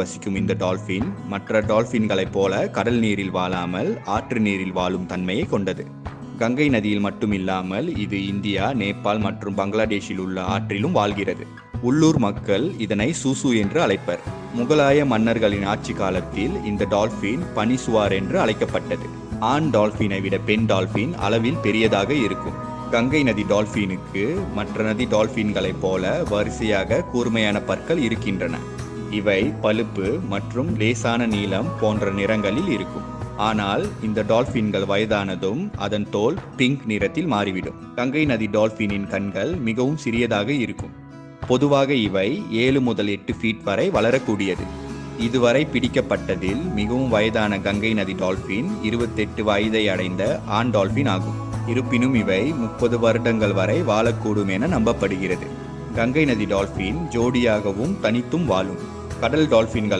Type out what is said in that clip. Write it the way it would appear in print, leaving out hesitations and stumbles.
வசிக்கும் இந்த டால்பின் மற்ற டால்பின்களைப் போல கடல் நீரில் வாழாமல் ஆற்று நீரில் வாழும் தன்மையை கொண்டது. கங்கை நதியில் மட்டுமில்லாமல் இது இந்தியா, நேபாள் மற்றும் பங்களாதேஷில் உள்ள ஆற்றிலும் வாழ்கிறது. உள்ளூர் மக்கள் இதனை சூசு என்று அழைப்பர். முகலாய மன்னர்களின் ஆட்சி காலத்தில் இந்த டால்பின் பனிசுவார் என்று அழைக்கப்பட்டது. ஆண் டால்பினை விட பெண் டால்பின் அளவில் பெரியதாக இருக்கும். கங்கை நதி டால்பினுக்கு மற்ற நதி டால்பின்களைப் போல வரிசையாக கூர்மையான பற்கள் இருக்கின்றன. இவை பழுப்பு மற்றும் லேசான நீலம் போன்ற நிறங்களில் இருக்கும். ஆனால் இந்த டால்பின்கள் வயதானதும் அதன் தோல் பிங்க் நிறத்தில் மாறிவிடும். கங்கை நதி டால்பினின் கண்கள் மிகவும் சிறியதாக இருக்கும். பொதுவாக இவை 7 முதல் 8 ஃபீட் வரை வளரக்கூடியது. இதுவரை பிடிக்கப்பட்டதில் மிகவும் வயதான கங்கை நதி டால்பின் 28 வயதை அடைந்த ஆண் டால்பின் ஆகும். இருப்பினும் இவை 30 வருடங்கள் வரை வாழக்கூடும் என நம்பப்படுகிறது. கங்கை நதி டால்பின் ஜோடியாகவும் தனித்தும் வாழும். கடல் டால்பின்கள்